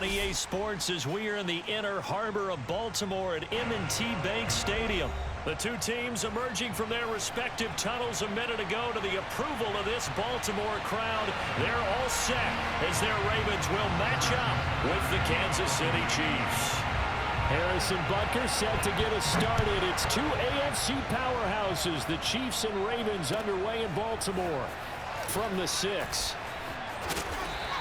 on EA Sports as we are in the inner harbor of Baltimore at M&T Bank Stadium. The two teams emerging from their respective tunnels a minute ago to the approval of this Baltimore crowd. They're all set as their Ravens will match up with the Kansas City Chiefs. Harrison Butker set to get us started. It's two AFC powerhouses, the Chiefs and Ravens, underway in Baltimore from the 6.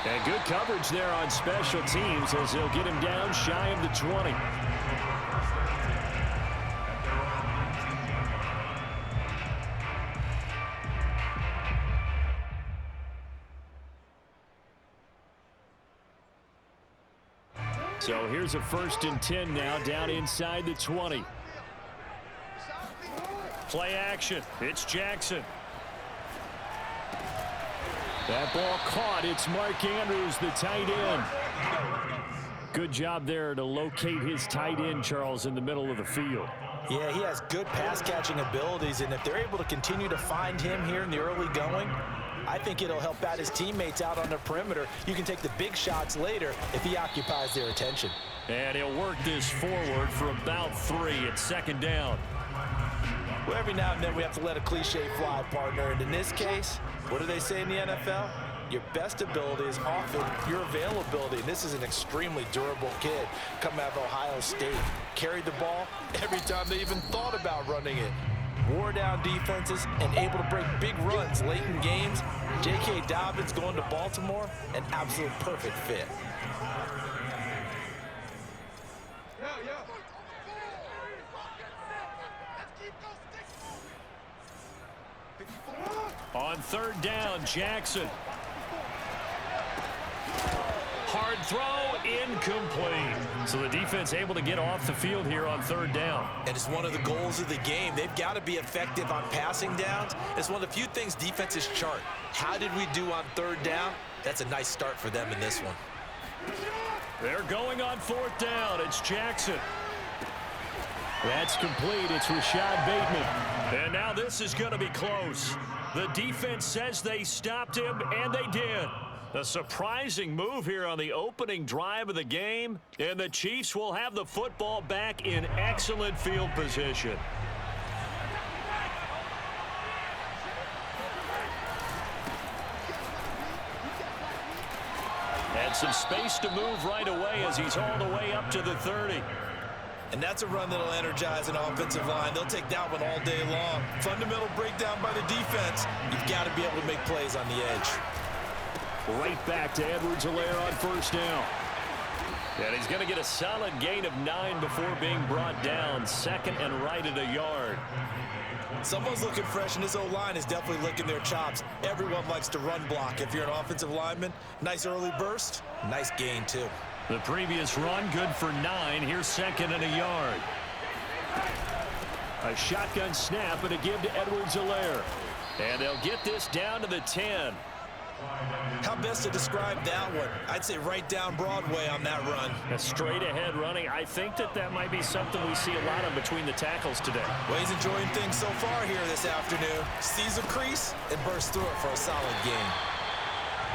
And good coverage there on special teams as they'll get him down shy of the 20. So here's a 1st and 10 now, down inside the 20. Play action. It's Jackson. That ball caught. It's Mark Andrews, the tight end. Good job there to locate his tight end, Charles, in the middle of the field. Yeah, he has good pass-catching abilities, and if they're able to continue to find him here in the early going, I think it'll help out his teammates out on the perimeter. You can take the big shots later if he occupies their attention. And he'll work this forward for about 3 at 2nd down. Well, every now and then we have to let a cliche fly, partner. And in this case, what do they say in the NFL? Your best ability is often your availability. And this is an extremely durable kid coming out of Ohio State. Carried the ball every time they even thought about running it. Wore down defenses and able to break big runs late in games. J.K. Dobbins going to Baltimore, an absolute perfect fit. On 3rd down, Jackson. Hard throw, incomplete. So the defense able to get off the field here on 3rd down. And it's one of the goals of the game. They've got to be effective on passing downs. It's one of the few things defenses chart. How did we do on 3rd down? That's a nice start for them in this one. They're going on 4th down. It's Jackson. That's complete. It's Rashad Bateman. And now this is going to be close. The defense says they stopped him, and they did. A surprising move here on the opening drive of the game, and the Chiefs will have the football back in excellent field position. And some space to move right away as he's all the way up to the 30. And that's a run that'll energize an offensive line. They'll take that one all day long. Fundamental breakdown by the defense. You've got to be able to make plays on the edge. Right back to Edwards-Helaire on 1st down. And he's going to get a solid gain of 9 before being brought down. 2nd and right at a yard. Someone's looking fresh, and this O-line is definitely licking their chops. Everyone likes to run block. If you're an offensive lineman, nice early burst, nice gain too. The previous run, good for 9. Here's 2nd and a yard. A shotgun snap and a give to Edwards-Helaire. And they'll get this down to the 10. How best to describe that one? I'd say right down Broadway on that run. A straight-ahead running. I think that might be something we see a lot of between the tackles today. Well, he's enjoying things so far here this afternoon. Sees a crease and bursts through it for a solid gain.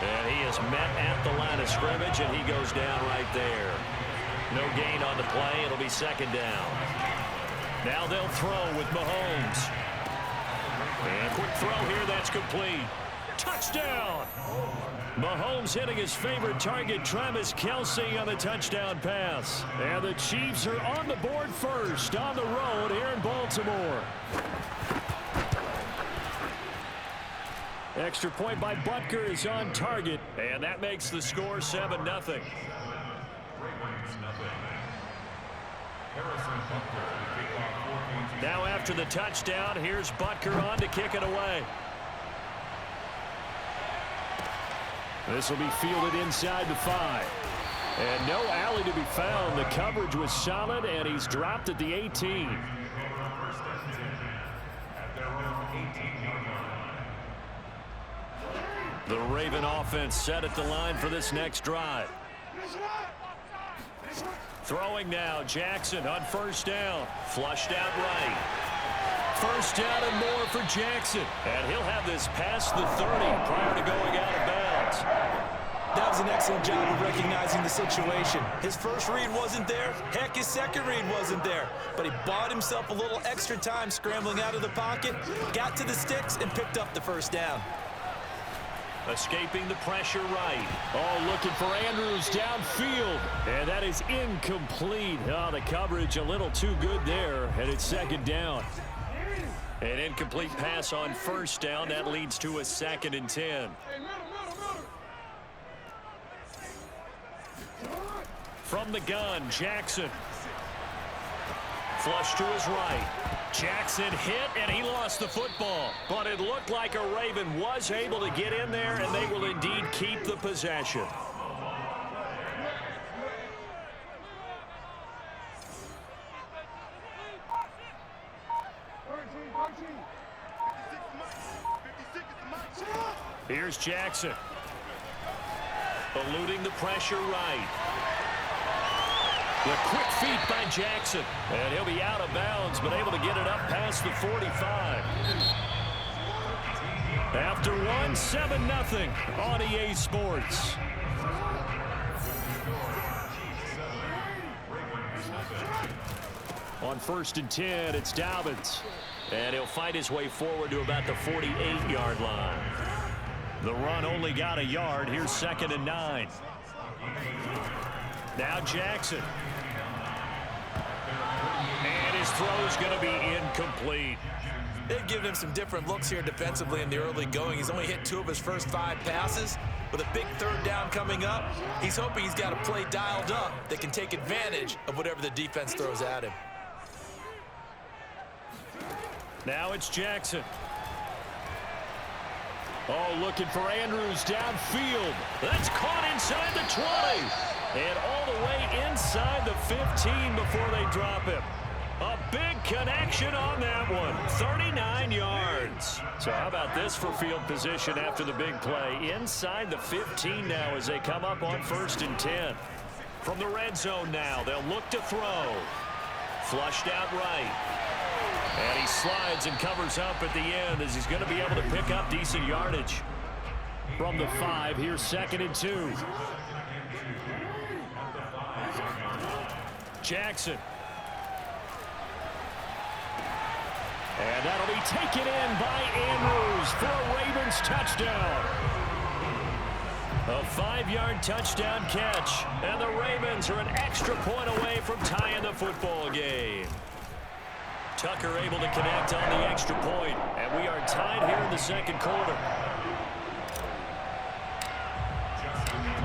And he is met at the line of scrimmage, and he goes down right there. No gain on the play. It'll be 2nd down. Now they'll throw with Mahomes. And quick throw here. That's complete. Touchdown! Mahomes hitting his favorite target, Travis Kelce, on the touchdown pass. And the Chiefs are on the board first on the road here in Baltimore. Extra point by Butker is on target. And that makes the score 7-0. Now after the touchdown, here's Butker on to kick it away. This will be fielded inside the 5. And no alley to be found. The coverage was solid, and he's dropped at the 18. The Raven offense set at the line for this next drive. Throwing now, Jackson on 1st down. Flushed out right. 1st down and more for Jackson. And he'll have this past the 30 prior to going out of bounds. That was an excellent job of recognizing the situation. His first read wasn't there. Heck, his second read wasn't there. But he bought himself a little extra time scrambling out of the pocket, got to the sticks, and picked up the first down. Escaping the pressure right. Oh, looking for Andrews downfield. And that is incomplete. Oh, the coverage a little too good there, and it's second down. An incomplete pass on first down. That leads to a 2nd and 10. From the gun, Jackson. Flush to his right. Jackson hit, and he lost the football. But it looked like a Raven was able to get in there, and they will indeed keep the possession. Here's Jackson. Eluding the pressure right. The quick feet by Jackson. And he'll be out of bounds, but able to get it up past the 45. After one, 7-0 on EA Sports. On 1st and 10, it's Dobbins. And he'll fight his way forward to about the 48-yard line. The run only got a yard. Here's 2nd and 9. Now Jackson. And his throw's going to be incomplete. They've given him some different looks here defensively in the early going. He's only hit 2 of his first 5 passes. With a big 3rd down coming up, he's hoping he's got a play dialed up that can take advantage of whatever the defense throws at him. Now it's Jackson. Oh, looking for Andrews downfield. That's caught inside the 20. And all the way inside the 15 before they drop him. A big connection on that one. 39 yards. So how about this for field position after the big play? Inside the 15 now as they come up on 1st and 10. From the red zone now, they'll look to throw. Flushed out right. And he slides and covers up at the end as he's going to be able to pick up decent yardage. From the 5, here's 2nd and 2. Jackson. And that'll be taken in by Andrews for a Ravens touchdown. A 5-yard touchdown catch. And the Ravens are an extra point away from tying the football game. Tucker able to connect on the extra point, and we are tied here in the 2nd quarter.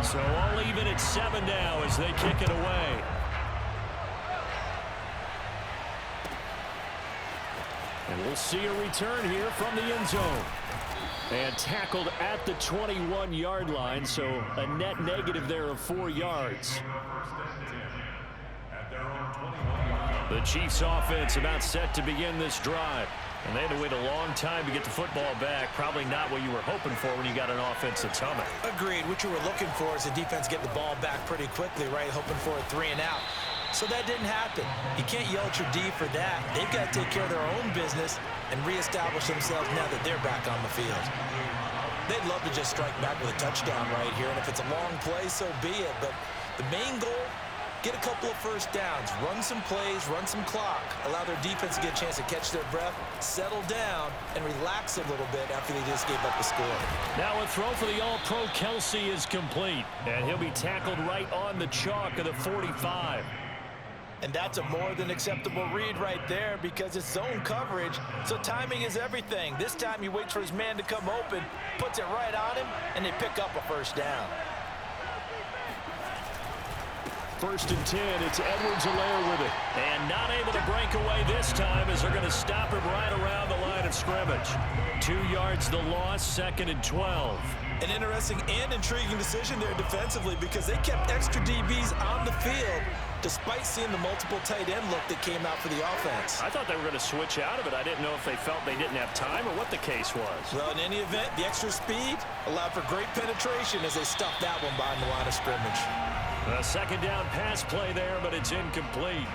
So all even at 7 now as they kick it away. And we'll see a return here from the end zone. And tackled at the 21-yard line, so a net negative there of 4 yards. The Chiefs offense about set to begin this drive. And they had to wait a long time to get the football back. Probably not what you were hoping for when you got an offense that's humming. Agreed. What you were looking for is the defense get the ball back pretty quickly, right? Hoping for a 3 and out. So that didn't happen. You can't yell at your D for that. They've got to take care of their own business and reestablish themselves now that they're back on the field. They'd love to just strike back with a touchdown right here, and if it's a long play, so be it. But the main goal, get a couple of first downs, run some plays, run some clock, allow their defense to get a chance to catch their breath, settle down, and relax a little bit after they just gave up the score. Now a throw for the All-Pro Kelsey is complete, and he'll be tackled right on the chalk of the 45. And that's a more than acceptable read right there because it's zone coverage, so timing is everything. This time he waits for his man to come open, puts it right on him, and they pick up a first down. 1st and 10, it's Edwards-Helaire with it. And not able to break away this time as they're going to stop him right around the line of scrimmage. 2 yards the loss, 2nd and 12. An interesting and intriguing decision there defensively because they kept extra DBs on the field despite seeing the multiple tight end look that came out for the offense. I thought they were going to switch out of it. I didn't know if they felt they didn't have time or what the case was. Well, in any event, the extra speed allowed for great penetration as they stuffed that one behind the line of scrimmage. A 2nd down pass play there, but it's incomplete.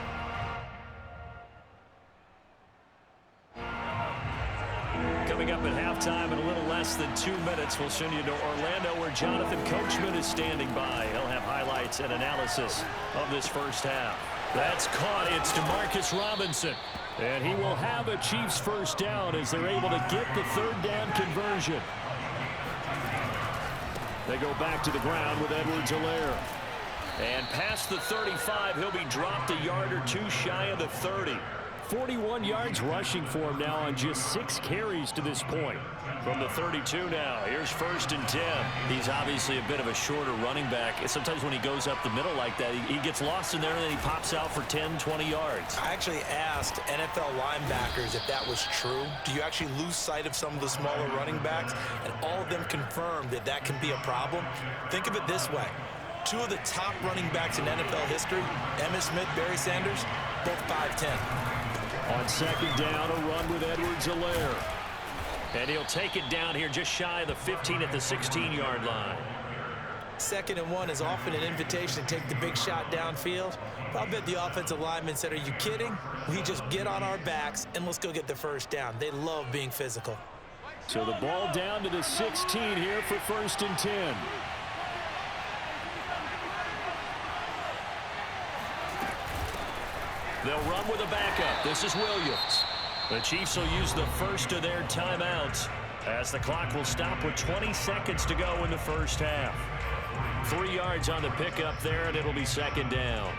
coming up at halftime in a little less than 2 minutes. We'll send you to Orlando, where Jonathan Coachman is standing by. He'll have highlights and analysis of this first half. That's caught. It's DeMarcus Robinson. And he will have a Chiefs first down as they're able to get the third down conversion. They go back to the ground with Edwards-Helaire. And past the 35, he'll be dropped a yard or two shy of the 30. 41 yards rushing for him now on just 6 carries to this point. From the 32 now, here's 1st and 10. He's obviously a bit of a shorter running back. Sometimes when he goes up the middle like that, he gets lost in there and then he pops out for 10, 20 yards. I actually asked NFL linebackers if that was true. Do you actually lose sight of some of the smaller running backs? And all of them confirmed that that can be a problem. Think of it this way. 2 of the top running backs in NFL history, Emmitt Smith, Barry Sanders, both 5'10". On second down, a run with Edwards-Helaire. And he'll take it down here just shy of the 15 at the 16-yard line. 2nd and 1 is often an invitation to take the big shot downfield. I'll bet the offensive lineman said, are you kidding? We just get on our backs and let's go get the first down. They love being physical. So the ball down to the 16 here for 1st and 10. They'll run with a backup. This is Williams. The Chiefs will use the first of their timeouts as the clock will stop with 20 seconds to go in the first half. 3 yards on the pickup there, and it'll be 2nd down.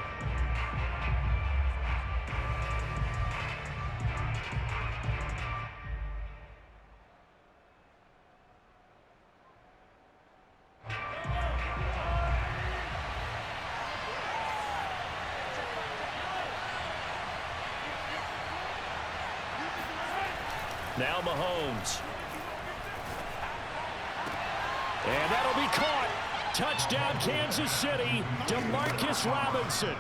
Now Mahomes. And that'll be caught. Touchdown, Kansas City. DeMarcus Robinson.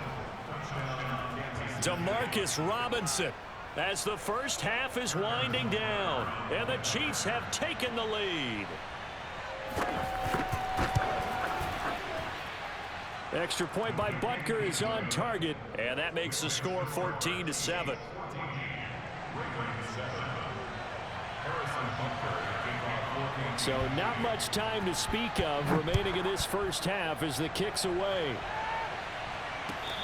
DeMarcus Robinson as the first half is winding down. And the Chiefs have taken the lead. Extra point by Butker is on target. And that makes the score 14-7. So not much time to speak of remaining in this first half as the kick's away.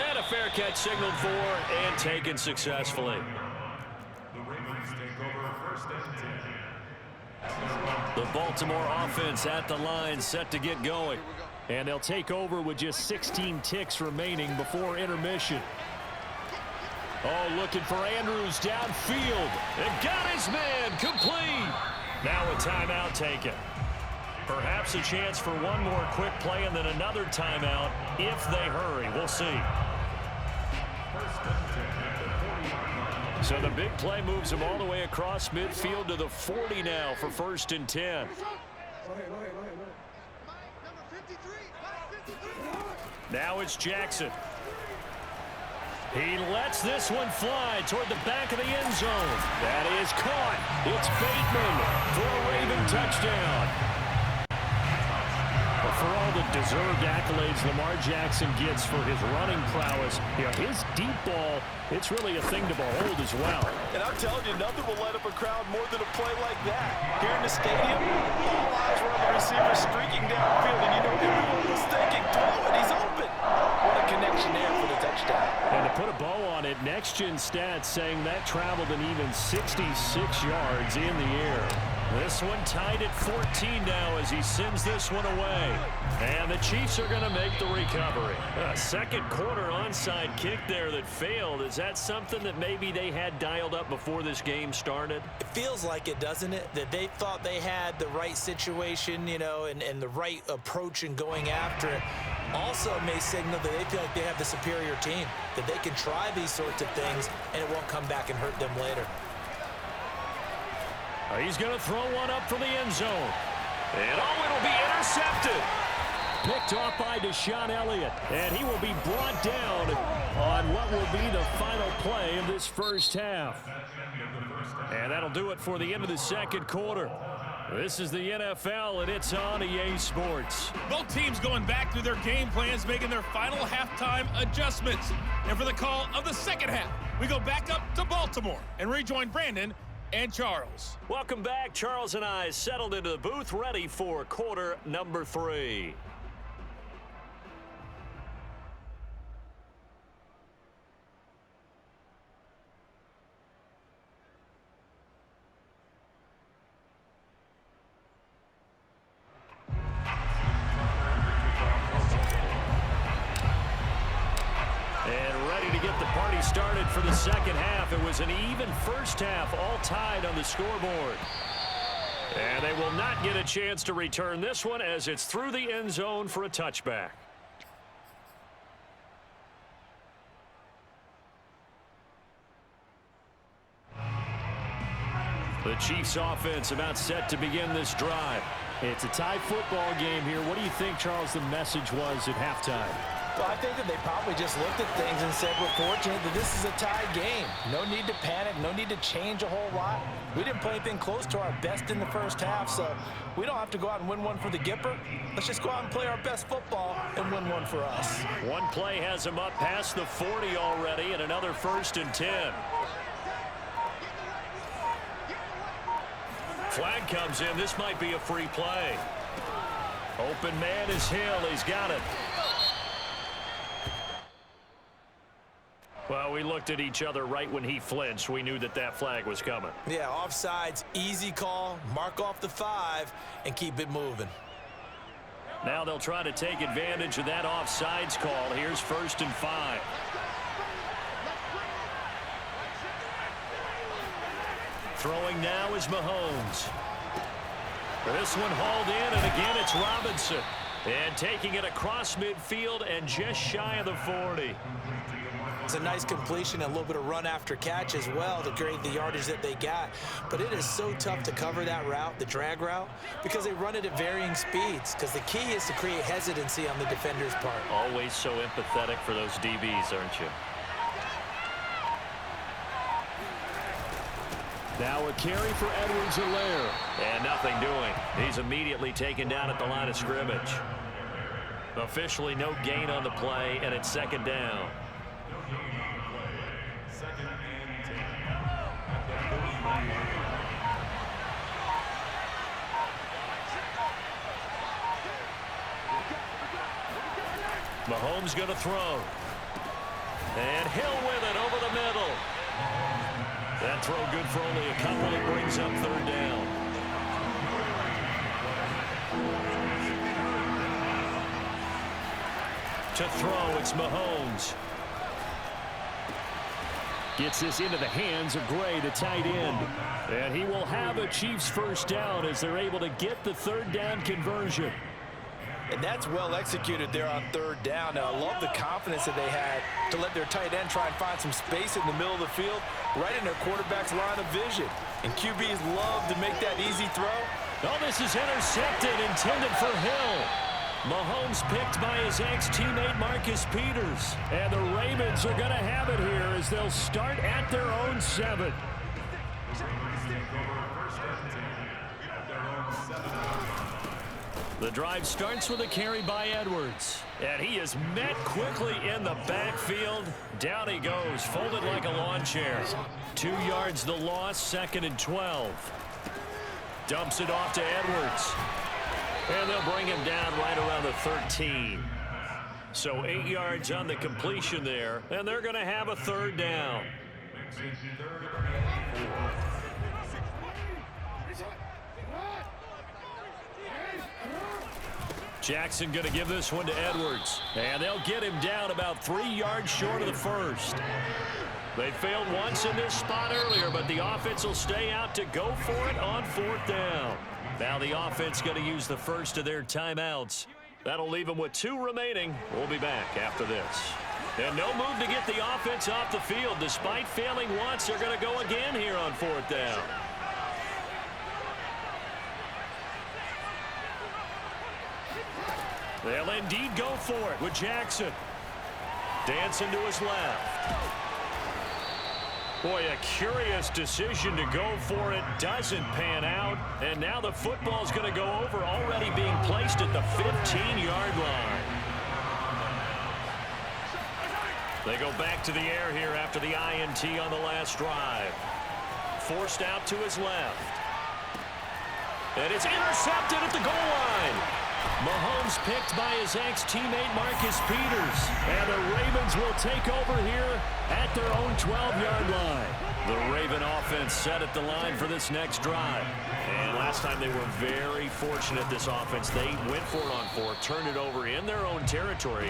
And a fair catch signaled for and taken successfully. The Baltimore offense at the line set to get going. And they'll take over with just 16 ticks remaining before intermission. Oh, looking for Andrews downfield. And got his man complete. Now a timeout taken. Perhaps a chance for one more quick play and then another timeout if they hurry. We'll see. So the big play moves them all the way across midfield to the 40 now for 1st and 10. Now it's Jackson. He lets this one fly toward the back of the end zone. That is caught. It's Bateman for a Raven touchdown. Well, for all the deserved accolades Lamar Jackson gets for his running prowess, his deep ball, it's really a thing to behold as well. And I'm telling you, nothing will light up a crowd more than a play like that. Here in the stadium, all eyes were on the receiver streaking downfield, and you know everyone was thinking, throw it, he's open. What a connection there for the touchdown. And to put a bow on it, Next Gen Stats saying that traveled an even 66 yards in the air. This one tied at 14 now as he sends this one away. And the Chiefs are going to make the recovery. A second quarter onside kick there that failed. Is that something that maybe they had dialed up before this game started? It feels like it, doesn't it? That they thought they had the right situation, and the right approach in going after it. Also may signal that they feel like they have the superior team, that they can try these sorts of things and it won't come back and hurt them later. He's going to throw one up for the end zone. And it'll be intercepted. Picked off by Deshaun Elliott, and he will be brought down on what will be the final play of this first half. And that'll do it for the end of the second quarter. This is the NFL, and it's on EA Sports. Both teams going back through their game plans, making their final halftime adjustments. And for the call of the second half, we go back up to Baltimore and rejoin Brandon and Charles. Welcome back. Charles and I settled into the booth, ready for quarter number 3. And ready to get the party started for the second half. It was an even first half, all tied on the scoreboard. And they will not get a chance to return this one as it's through the end zone for a touchback. The Chiefs offense about set to begin this drive. It's a tie football game here. What do you think, Charles, the message was at halftime? Well, I think that they probably just looked at things and said, we're fortunate that this is a tie game. No need to panic, no need to change a whole lot. We didn't play anything close to our best in the first half, so we don't have to go out and win one for the Gipper. Let's just go out and play our best football and win one for us. One play has him up past the 40 already, and another 1st and 10. Flag comes in. This might be a free play. Open man is Hill. He's got it. Well, we looked at each other right when he flinched. We knew that that flag was coming. Yeah, offsides, easy call. Mark off the 5 and keep it moving. Now they'll try to take advantage of that offsides call. Here's 1st and 5. Throwing now is Mahomes. This one hauled in, and again it's Robinson. And taking it across midfield and just shy of the 40. It's a nice completion, a little bit of run after catch as well to create the yardage that they got. But it is so tough to cover that route, the drag route, because they run it at varying speeds. Because the key is to create hesitancy on the defender's part. Always so empathetic for those DBs, aren't you? Now a carry for Edwards-Helaire. And nothing doing. He's immediately taken down at the line of scrimmage. Officially no gain on the play, and it's 2nd down. Mahomes going to throw. And Hill with it over the middle. That throw good for only a couple. It brings up 3rd down. To throw, it's Mahomes. Gets this into the hands of Gray, the tight end. And he will have a Chiefs 1st down as they're able to get the 3rd down conversion. And that's well executed there on 3rd down. Now, I love the confidence that they had to let their tight end try and find some space in the middle of the field, right in their quarterback's line of vision. And QBs love to make that easy throw. Oh, this is intercepted, intended for Hill. Mahomes picked by his ex-teammate Marcus Peters. And the Ravens are going to have it here as they'll start at their own 7. The drive starts with a carry by Edwards. And he is met quickly in the backfield. Down he goes, folded like a lawn chair. 2 yards the loss, 2nd and 12. Dumps it off to Edwards. And they'll bring him down right around the 13. So 8 yards on the completion there. And they're going to have a 3rd down. Jackson going to give this one to Edwards. And they'll get him down about 3 yards short of the 1st. They failed once in this spot earlier, but the offense will stay out to go for it on 4th down. Now the offense going to use the first of their timeouts. That'll leave them with 2 remaining. We'll be back after this. And no move to get the offense off the field. Despite failing once, they're going to go again here on 4th down. They'll indeed go for it with Jackson. Dancing to his left. Boy, a curious decision to go for it. Doesn't pan out. And now the football's going to go over, already being placed at the 15-yard line. They go back to the air here after the INT on the last drive. forced out to his left. And it's intercepted at the goal line. Mahomes picked by his ex-teammate Marcus Peters. And the Ravens will take over here at their own 12-yard line. The Raven offense set at the line for this next drive. And last time they were very fortunate, this offense. They went for it on 4, turned it over in their own territory,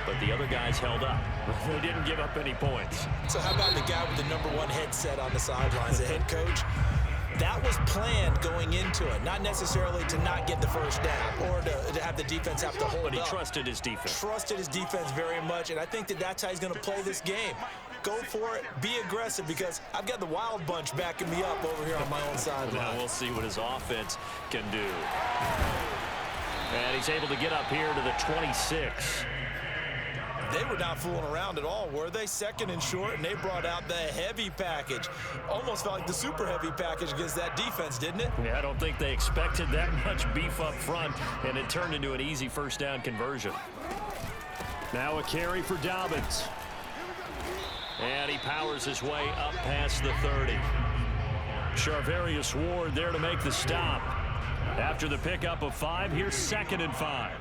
but the other guys held up. They didn't give up any points. So how about the guy with the #1 headset on the sidelines, the head coach? That was planned going into it, not necessarily to not get the first down or to have the defense have to hold But he up. trusted his defense. Trusted his defense very much, and I think that's how he's going to play this game. Go for it, be aggressive, because I've got the wild bunch backing me up over here on my own sideline. Now we'll see what his offense can do. And he's able to get up here to the 26. They were not fooling around at all, were they? Second and short, and they brought out the heavy package. Almost felt like the super heavy package against that defense, didn't it? Yeah, I don't think they expected that much beef up front, and it turned into an easy first down conversion. Now a carry for Dobbins. And he powers his way up past the 30. Charvarius Ward there to make the stop. After the pickup of 5, here's 2nd and 5.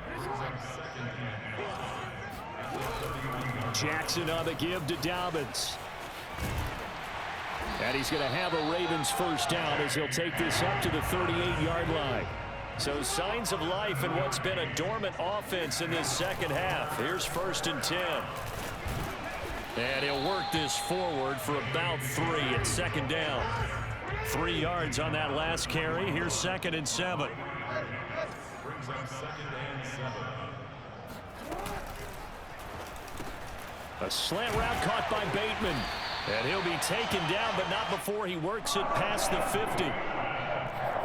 Jackson on the give to Dobbins. And he's going to have a Ravens first down as he'll take this up to the 38-yard line. So signs of life in what's been a dormant offense in this second half. Here's 1st and 10. And he'll work this forward for about 3 at 2nd down. 3 yards on that last carry. Here's 2nd and 7. A slant route caught by Bateman. And he'll be taken down, but not before he works it past the 50.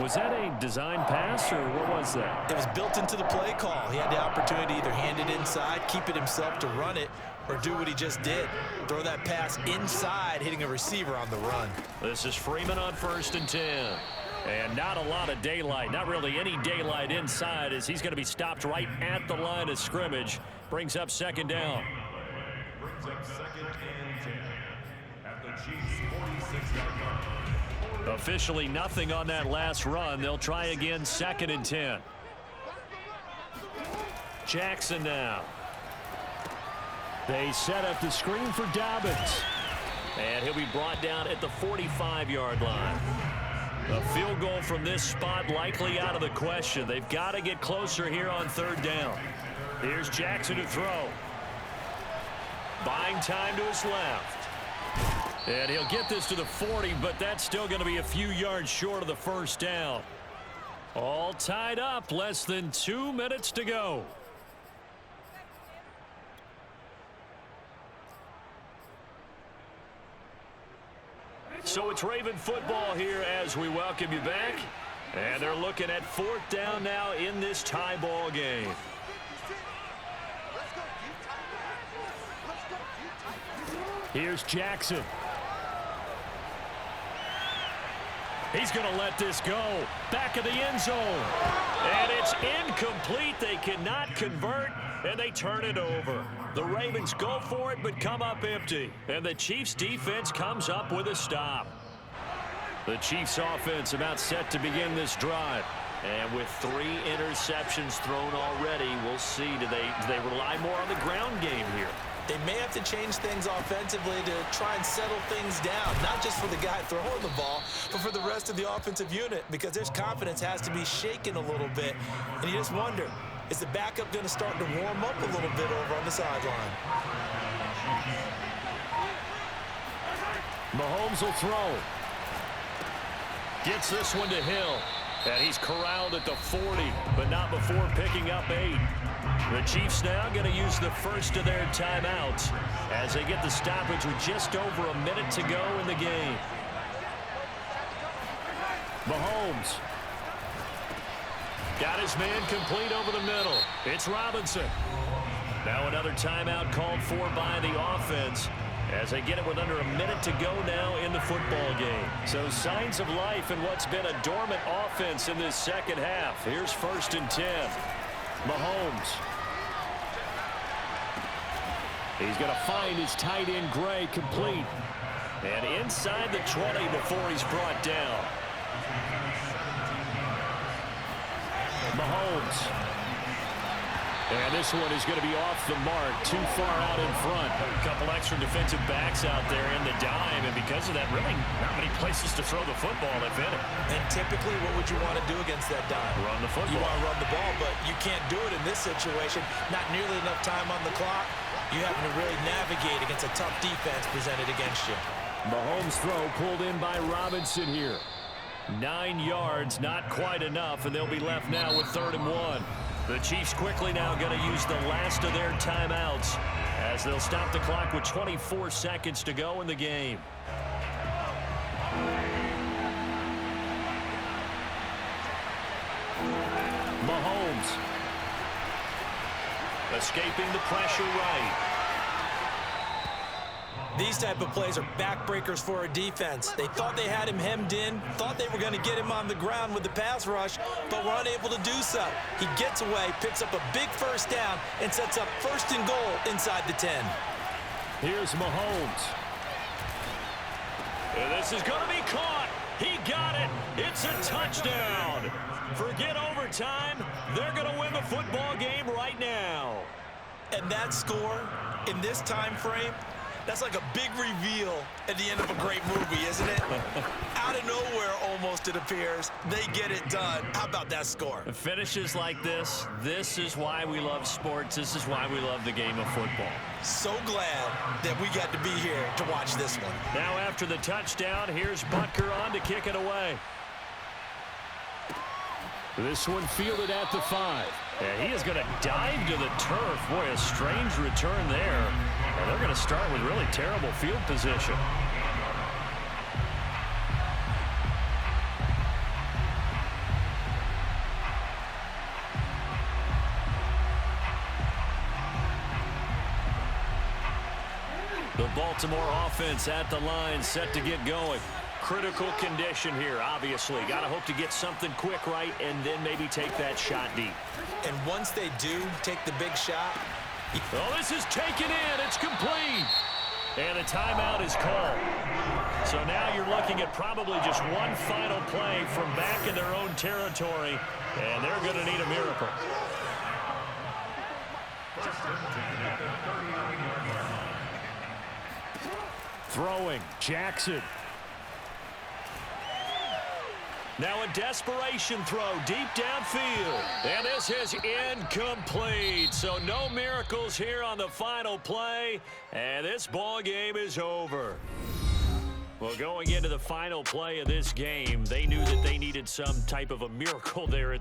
Was that a design pass, or what was that? It was built into the play call. He had the opportunity to either hand it inside, keep it himself to run it, or do what he just did. Throw that pass inside, hitting a receiver on the run. This is Freeman on 1st and 10. And not a lot of daylight, not really any daylight inside, as he's going to be stopped right at the line of scrimmage. Brings up 2nd down. Brings up 2nd and 10 at the Chiefs' 46-yard line. Officially nothing on that last run. They'll try again, 2nd and 10. Jackson now. They set up the screen for Dobbins. And he'll be brought down at the 45-yard line. A field goal from this spot likely out of the question. They've got to get closer here on 3rd down. Here's Jackson to throw. Buying time to his left. And he'll get this to the 40, but that's still going to be a few yards short of the first down. All tied up, less than 2 minutes to go. So it's Raven football here as we welcome you back. And they're looking at 4th down now in this tie ball game. Here's Jackson. He's going to let this go. Back of the end zone. And it's incomplete. They cannot convert, and they turn it over. The Ravens go for it, but come up empty. And the Chiefs' defense comes up with a stop. The Chiefs' offense about set to begin this drive. And with 3 interceptions thrown already, we'll see. Do they rely more on the ground game here? They may have to change things offensively to try and settle things down, not just for the guy throwing the ball, but for the rest of the offensive unit, because their confidence has to be shaken a little bit. And you just wonder, is the backup going to start to warm up a little bit over on the sideline? Mahomes will throw. Gets this one to Hill. And he's corralled at the 40, but not before picking up 8. The Chiefs now going to use the first of their timeouts as they get the stoppage with just over a minute to go in the game. Mahomes got his man complete over the middle. It's Robinson. Now another timeout called for by the offense as they get it with under a minute to go now in the football game. So signs of life in what's been a dormant offense in this second half. Here's 1st and 10. Mahomes. He's going to find his tight end, Gray, complete. And inside the 20 before he's brought down. Mahomes. And this one is going to be off the mark, too far out in front. A couple extra defensive backs out there in the dime, and because of that, really not many places to throw the football, if any. And typically, what would you want to do against that dime? Run the football. You want to run the ball, but you can't do it in this situation. Not nearly enough time on the clock. You having to really navigate against a tough defense presented against you. Mahomes' throw pulled in by Robinson here. 9 yards, not quite enough, and they'll be left now with 3rd and 1. The Chiefs quickly now going to use the last of their timeouts as they'll stop the clock with 24 seconds to go in the game. Mahomes. Escaping the pressure right. These type of plays are backbreakers for a defense. They thought they had him hemmed in, thought they were going to get him on the ground with the pass rush, but were unable to do so. He gets away, picks up a big first down, and sets up 1st and goal inside the 10. Here's Mahomes. And this is going to be caught. He got it. It's a touchdown. Forget overtime. They're going to win the football game right now. And that score in this time frame, that's like a big reveal at the end of a great movie, isn't it? Out of nowhere, almost, it appears. They get it done. How about that score? Finishes like this is why we love sports. This is why we love the game of football. So glad that we got to be here to watch this one. Now after the touchdown, here's Butker on to kick it away. This one fielded at the 5. Yeah, he is going to dive to the turf. Boy, a strange return there. And they're going to start with really terrible field position. The Baltimore offense at the line, set to get going. Critical condition here, obviously. Got to hope to get something quick right and then maybe take that shot deep. And once they do take the big shot... Oh, this is taken in. It's complete. And a timeout is called. So now you're looking at probably just one final play from back in their own territory, and they're going to need a miracle. Throwing, Jackson. Now a desperation throw deep downfield. And this is incomplete. So no miracles here on the final play. And this ball game is over. Well, going into the final play of this game, they knew that they needed some type of a miracle there at